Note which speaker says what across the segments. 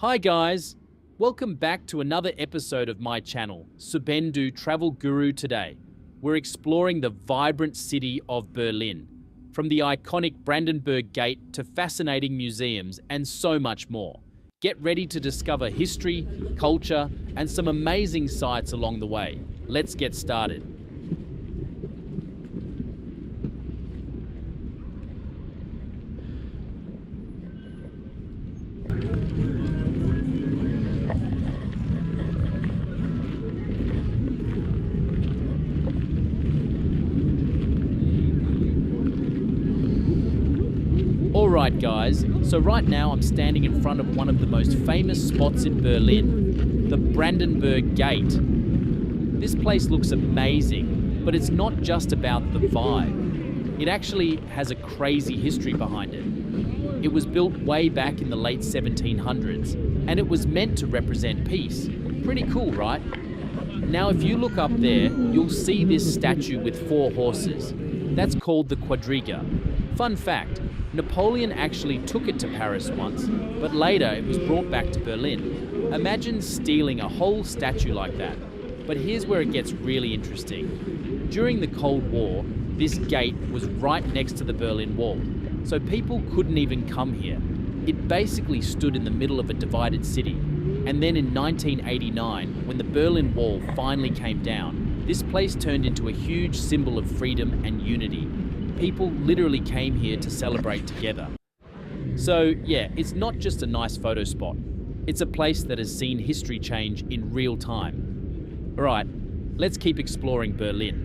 Speaker 1: Hi guys, welcome back to another episode of my channel, Subhendu Travel Guru. Today, we're exploring the vibrant city of Berlin, from the iconic Brandenburg Gate to fascinating museums and so much more. Get ready to discover history, culture, and some amazing sights along the way. Let's get started. Alright guys, so right now I'm standing in front of one of the most famous spots in Berlin, the Brandenburg Gate. This place looks amazing, but it's not just about the vibe. It actually has a crazy history behind it. It was built way back in the late 1700s, and it was meant to represent peace. Pretty cool, right? Now if you look up there, you'll see this statue with 4 horses. That's called the quadriga. Fun fact, Napoleon actually took it to Paris once, but later it was brought back to Berlin. Imagine stealing a whole statue like that. But here's where it gets really interesting. During the Cold War, this gate was right next to the Berlin Wall, so people couldn't even come here. It basically stood in the middle of a divided city. And then in 1989, when the Berlin Wall finally came down, this place turned into a huge symbol of freedom and unity. People literally came here to celebrate together. So yeah, it's not just a nice photo spot. It's a place that has seen history change in real time. Alright, let's keep exploring Berlin.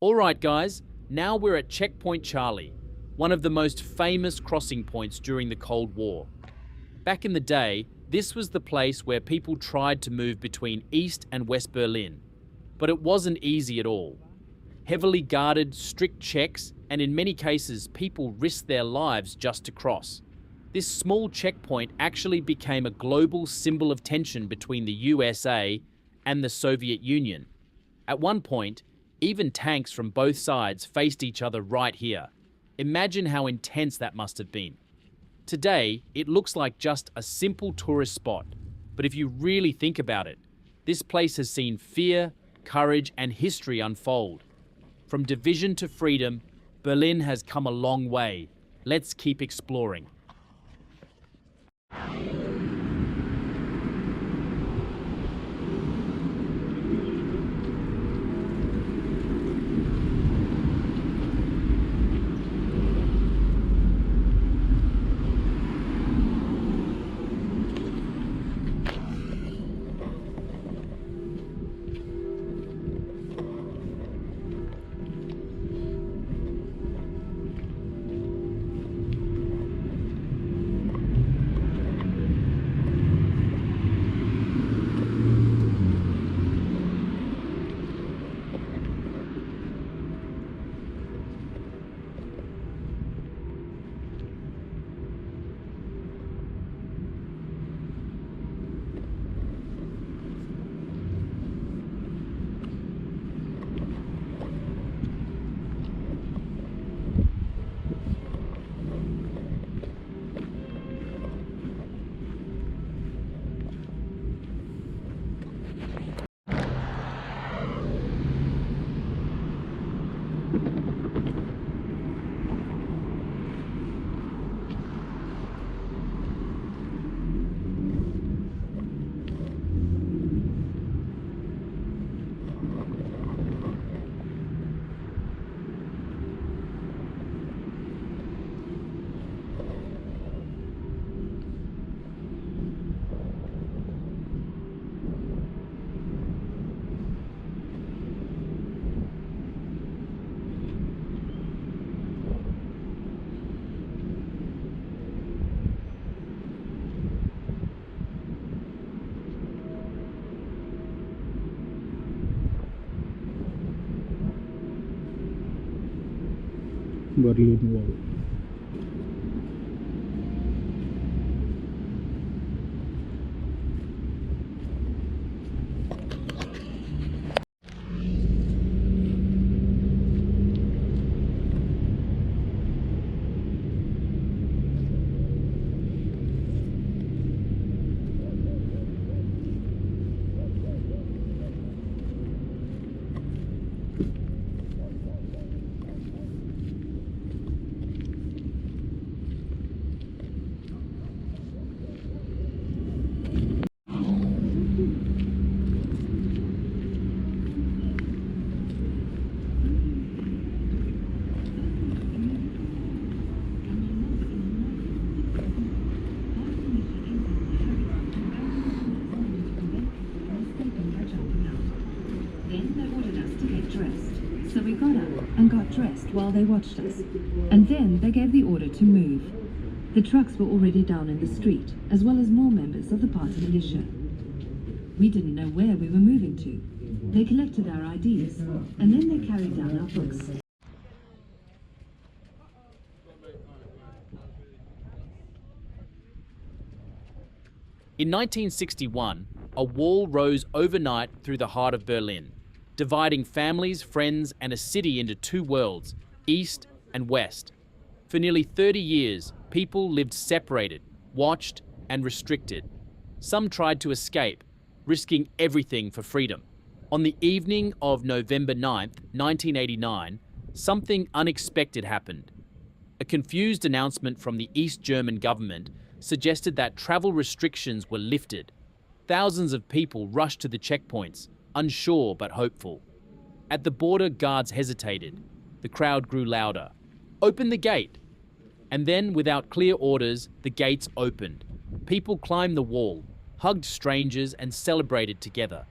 Speaker 1: Alright guys, now we're at Checkpoint Charlie, one of the most famous crossing points during the Cold War. Back in the day, this was the place where people tried to move between East and West Berlin. But it wasn't easy at all. Heavily guarded, strict checks, and in many cases, people risked their lives just to cross. This small checkpoint actually became a global symbol of tension between the USA and the Soviet Union. At one point, even tanks from both sides faced each other right here. Imagine how intense that must have been. Today, it looks like just a simple tourist spot, but if you really think about it, this place has seen fear, courage, and history unfold. From division to freedom, Berlin has come a long way. Let's keep exploring.
Speaker 2: Berlin Wall.
Speaker 3: So we got up and got dressed while they watched us, and then they gave the order to move. The trucks were already down in the street, as well as more members of the party militia. We didn't know where we were moving to. They collected our IDs, and then they carried down our books.
Speaker 1: In 1961, a wall rose overnight through the heart of Berlin, dividing families, friends, and a city into two worlds, East and West. For nearly 30 years, people lived separated, watched, and restricted. Some tried to escape, risking everything for freedom. On the evening of November 9th, 1989, something unexpected happened. A confused announcement from the East German government suggested that travel restrictions were lifted. Thousands of people rushed to the checkpoints, unsure but hopeful. At the border, guards hesitated. The crowd grew louder. "Open the gate!" And then, without clear orders, the gates opened. People climbed the wall, hugged strangers, and celebrated together.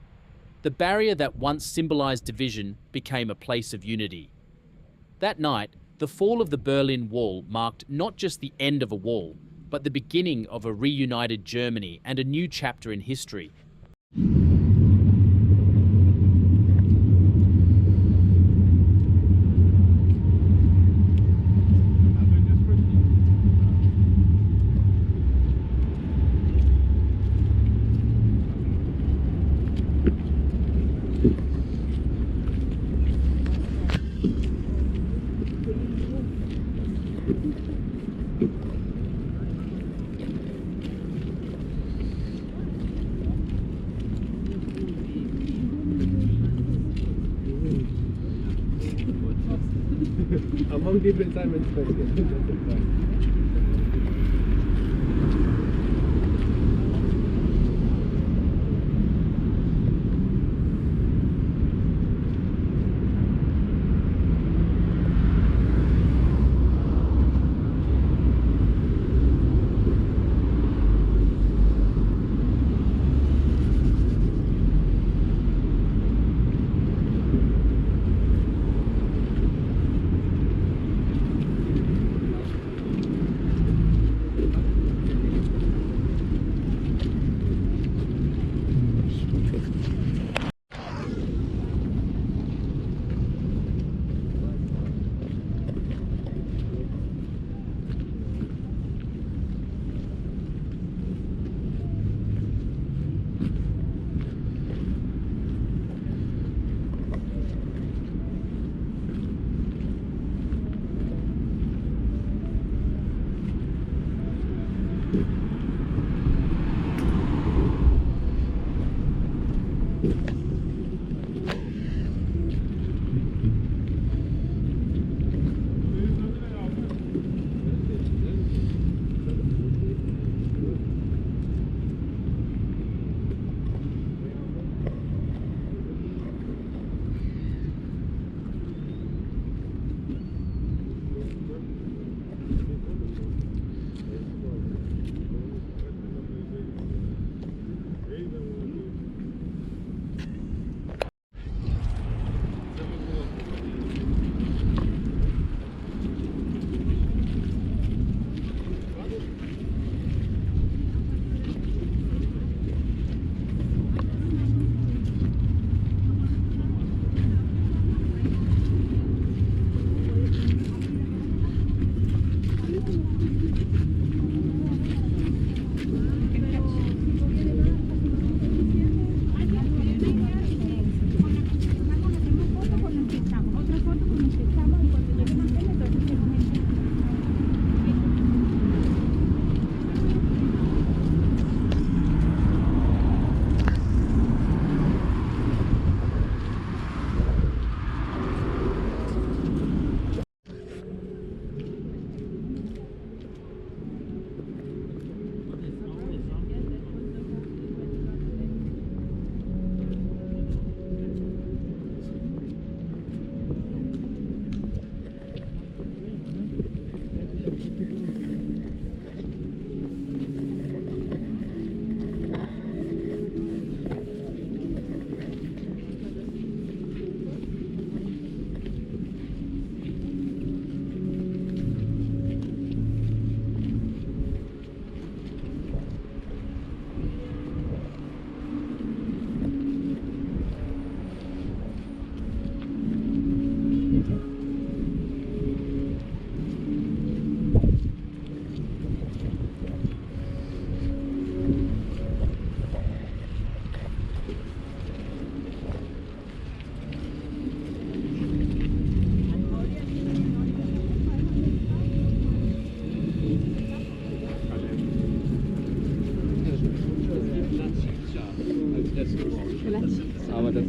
Speaker 1: The barrier that once symbolized division became a place of unity. That night, the fall of the Berlin Wall marked not just the end of a wall, but the beginning of a reunited Germany and a new chapter in history.
Speaker 2: Among different time and space. das aber das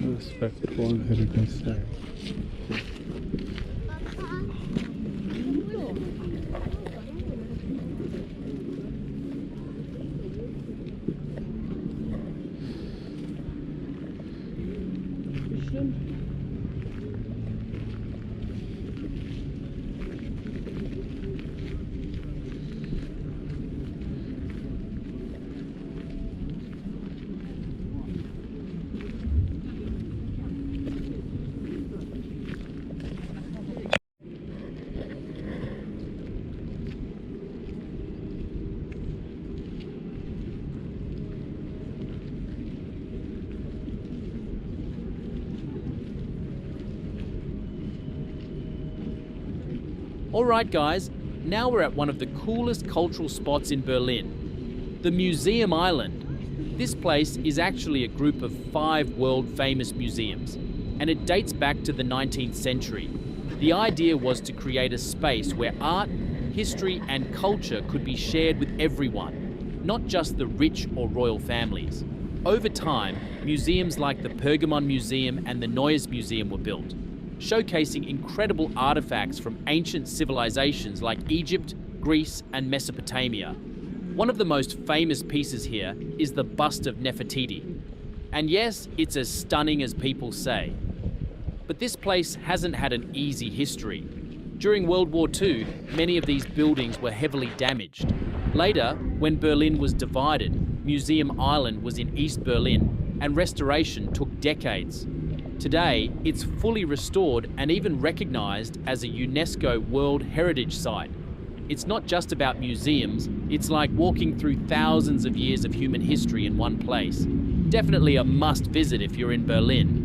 Speaker 2: Respectful heritage site.
Speaker 1: Alright guys, now we're at one of the coolest cultural spots in Berlin, the Museum Island. This place is actually a group of 5 world-famous museums, and it dates back to the 19th century. The idea was to create a space where art, history and culture could be shared with everyone, not just the rich or royal families. Over time, museums like the Pergamon Museum and the Neues Museum were built, showcasing incredible artifacts from ancient civilizations like Egypt, Greece and Mesopotamia. One of the most famous pieces here is the bust of Nefertiti. And yes, it's as stunning as people say. But this place hasn't had an easy history. During World War II, many of these buildings were heavily damaged. Later, when Berlin was divided, Museum Island was in East Berlin, and restoration took decades. Today, it's fully restored and even recognized as a UNESCO World Heritage Site. It's not just about museums, it's like walking through thousands of years of human history in one place. Definitely a must visit if you're in Berlin.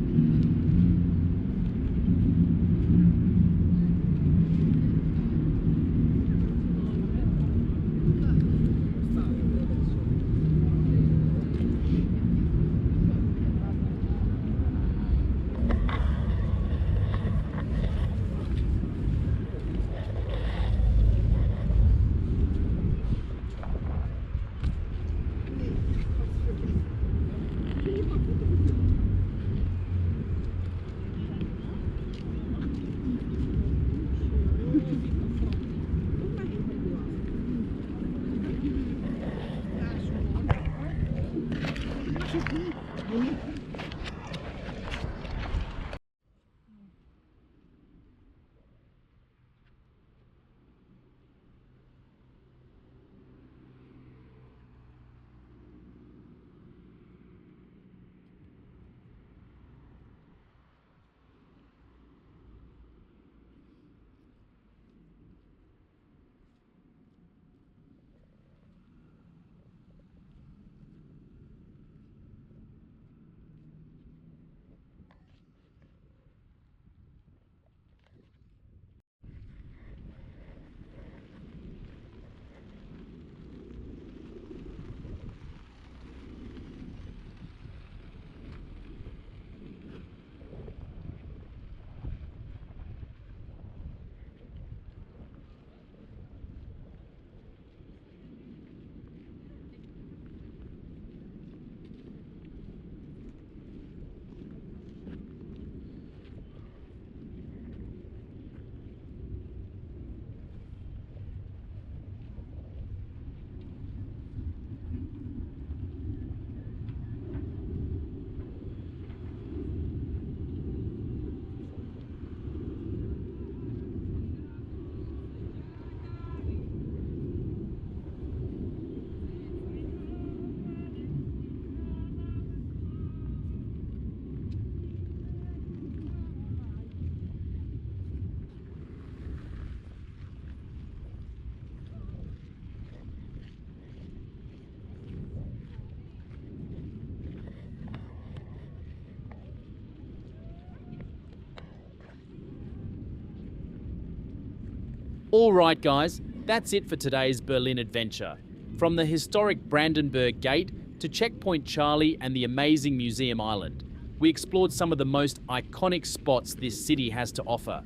Speaker 1: All right, guys, that's it for today's Berlin adventure. From the historic Brandenburg Gate to Checkpoint Charlie and the amazing Museum Island, we explored some of the most iconic spots this city has to offer.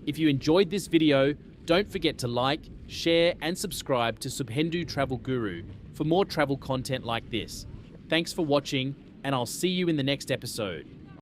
Speaker 1: If you enjoyed this video, don't forget to like, share and subscribe to Subhendu Travel Guru for more travel content like this. Thanks for watching, and I'll see you in the next episode.